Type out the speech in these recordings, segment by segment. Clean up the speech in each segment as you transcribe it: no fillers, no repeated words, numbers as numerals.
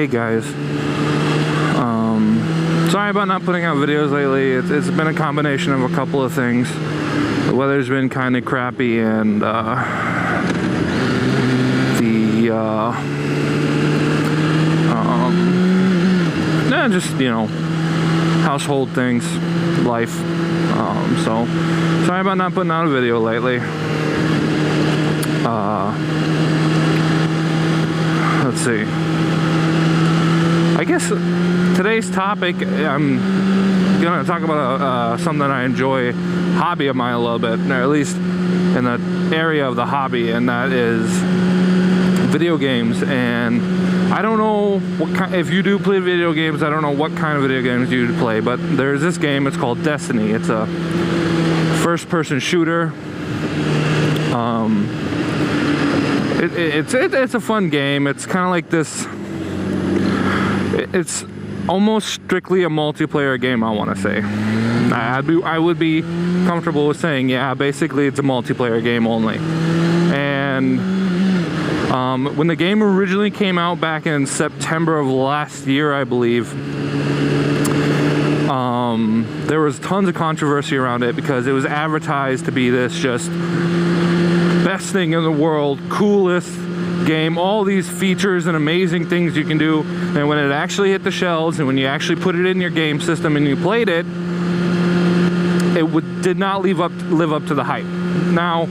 guys. Sorry about not putting out videos lately. It's been a combination of a couple of things. The weather's been kind of crappy, and just, you know, household things, life. So sorry about not putting out a video lately. Let's see. I guess today's topic, I'm gonna talk about something that I enjoy, hobby of mine a little bit, or at least in the area of the hobby, and that is video games. And I don't know what kind, if you do play video games, I don't know what kind of video games you play, but there's this game, it's called Destiny. It's a first-person shooter. It's a fun game. It's kind of like this. It's almost strictly a multiplayer game, I want to say. I would be comfortable with saying, yeah, basically it's a multiplayer game only. And when the game originally came out back in September of last year, I believe, there was tons of controversy around it because it was advertised to be this just best thing in the world, coolest game, all these features and amazing things you can do. And when it actually hit the shelves and when you actually put it in your game system and you played it, it did not live up to the hype. Now,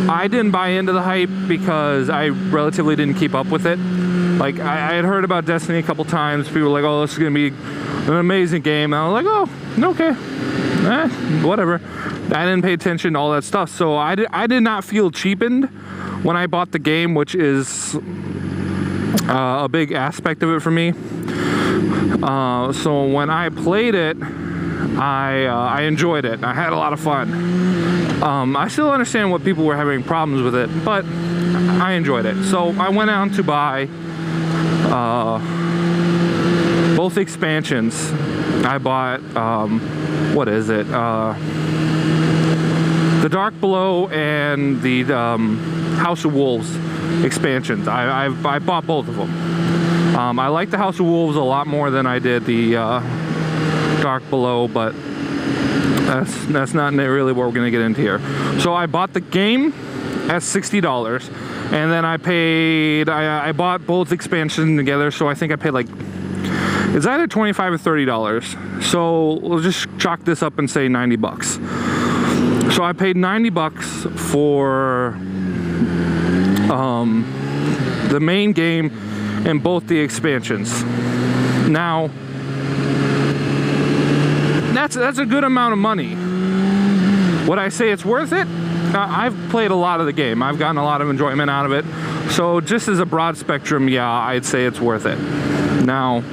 I didn't buy into the hype because I relatively didn't keep up with it. Like, I had heard about Destiny a couple times. People were like, oh, this is gonna be an amazing game. And I was like, oh, okay, whatever. I didn't pay attention to all that stuff. So I did not feel cheapened when I bought the game, which is a big aspect of it for me. So when I played it, I enjoyed it. I had a lot of fun. I still understand what people were having problems with it, but I enjoyed it. So I went out to buy both expansions. I bought, what is it? The Dark Below and the House of Wolves expansions. I bought both of them. I like the House of Wolves a lot more than I did the Dark Below, but that's not really what we're gonna get into here. So I bought the game at $60, and then I bought both expansions together, so I think I paid like, it's either $25 or $30. So we'll just chalk this up and say 90 bucks. So I paid 90 bucks for the main game and both the expansions. Now, that's a good amount of money. Would I say it's worth it? I've played a lot of the game. I've gotten a lot of enjoyment out of it. So just as a broad spectrum, yeah, I'd say it's worth it. Now,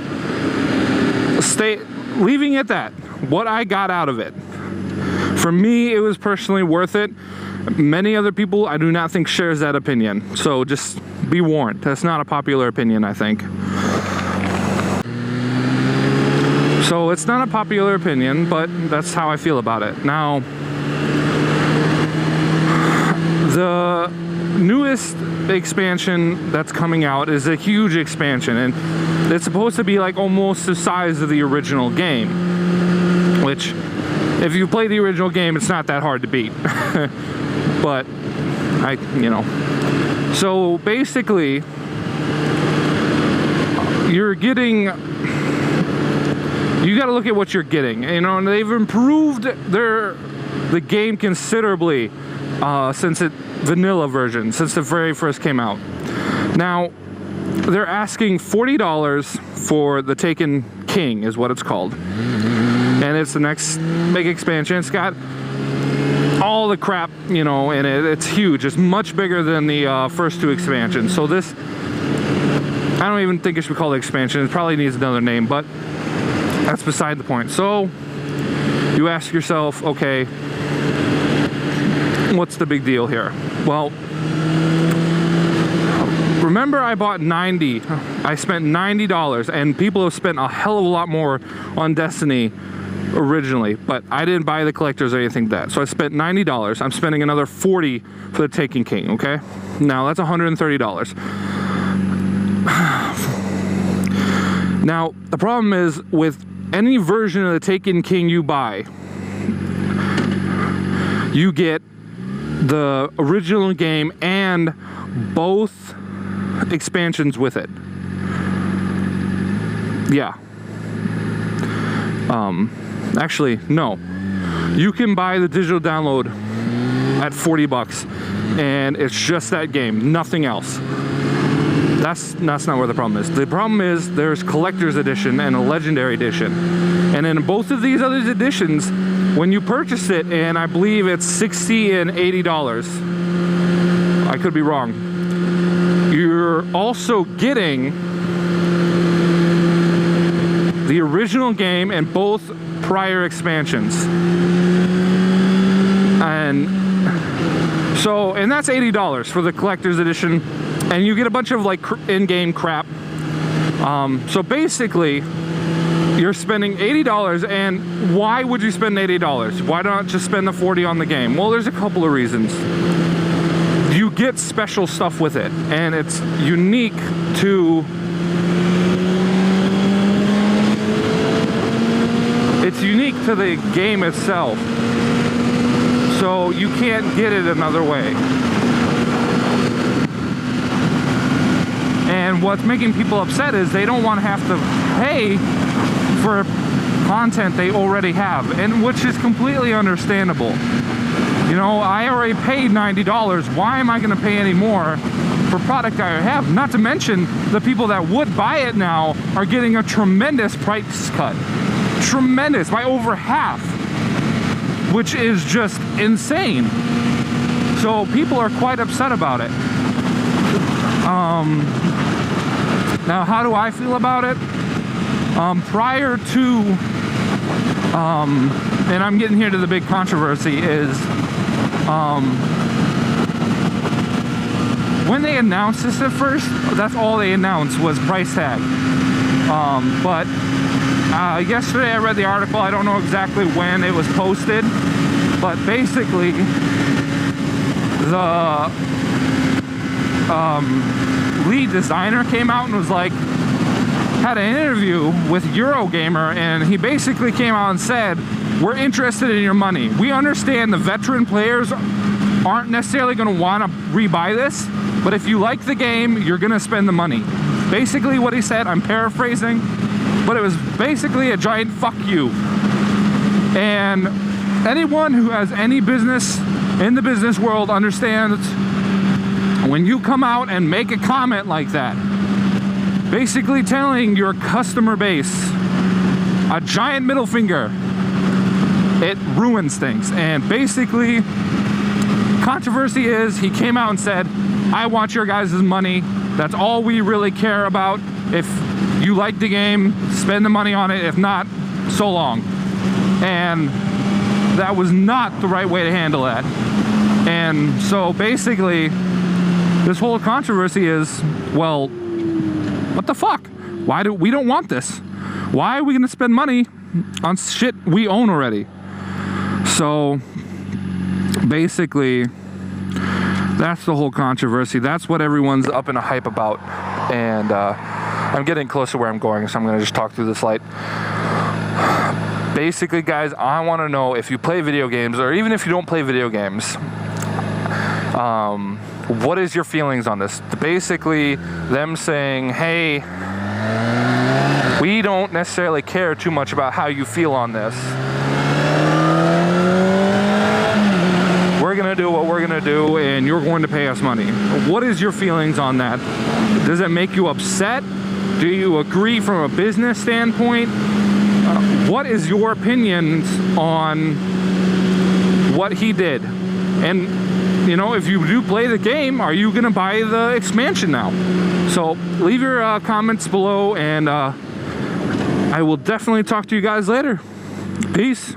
leaving it at that, what I got out of it. For me, it was personally worth it. Many other people, I do not think, shares that opinion. So just be warned. That's not a popular opinion, I think. So it's not a popular opinion, but that's how I feel about it. Now, the newest expansion that's coming out is a huge expansion, and it's supposed to be like almost the size of the original game, which, if you play the original game, it's not that hard to beat. But you know, so basically you got to look at what you're getting, you know, and they've improved the game considerably since vanilla version, since the very first came out. Now they're asking $40 for the Taken King, is what it's called, and it's the next big expansion. It's got all the crap, you know, in it. It's huge. It's much bigger than the first two expansions. So this, I don't even think it should be called an expansion. It probably needs another name, but that's beside the point. So you ask yourself, okay, what's the big deal here? Well, remember I bought I spent $90, and people have spent a hell of a lot more on Destiny originally, but I didn't buy the collectors or anything like that. So I spent $90. I'm spending another $40 for the Taken King, okay? Now that's $130. Now, the problem is with any version of the Taken King you buy, you get the original game and both expansions with it. Yeah. Actually, no. You can buy the digital download at 40 bucks and it's just that game, nothing else. That's not where the problem is. The problem is there's collector's edition and a legendary edition. And in both of these other editions, when you purchase it, and I believe it's $60 and $80, I could be wrong, you're also getting the original game and both prior expansions. And so, and that's $80 for the collector's edition, and you get a bunch of like in-game crap. So basically, you're spending $80, and why would you spend $80? Why not just spend the $40 on the game? Well, there's a couple of reasons. You get special stuff with it, and it's unique to the game itself. So you can't get it another way. And what's making people upset is they don't want to have to pay for content they already have, and which is completely understandable. You know, I already paid $90. Why am I going to pay any more for product I have? Not to mention the people that would buy it now are getting a tremendous price cut. Tremendous, by over half, which is just insane. So people are quite upset about it. Now, how do I feel about it? Prior to, and I'm getting here to the big controversy, is when they announced this at first, that's all they announced was price tag. But yesterday I read the article, I don't know exactly when it was posted, but basically the lead designer came out and was like, had an interview with Eurogamer, and he basically came out and said, we're interested in your money. We understand the veteran players aren't necessarily going to want to rebuy this, but if you like the game, you're going to spend the money. Basically what he said, I'm paraphrasing, but it was basically a giant fuck you. And anyone who has any business in the business world understands when you come out and make a comment like that, basically telling your customer base a giant middle finger, it ruins things. And basically, controversy is he came out and said, I want your guys' money. That's all we really care about. If you like the game, spend the money on it. If not, so long. And that was not the right way to handle that. And so basically, this whole controversy is, well, what the fuck? Why do we don't want this? Why are we gonna spend money on shit we own already? So basically, that's the whole controversy. That's what everyone's up in a hype about. And I'm getting close to where I'm going, so I'm gonna just talk through this light. Basically, guys, I wanna know if you play video games, or even if you don't play video games, what is your feelings on this? Basically, them saying, hey, we don't necessarily care too much about how you feel on this. We're gonna do what we're gonna do, and you're going to pay us money. What is your feelings on that? Does it make you upset? Do you agree from a business standpoint? What is your opinions on what he did? And you know, if you do play the game, are you gonna buy the expansion now? So leave your comments below, and I will definitely talk to you guys later. Peace.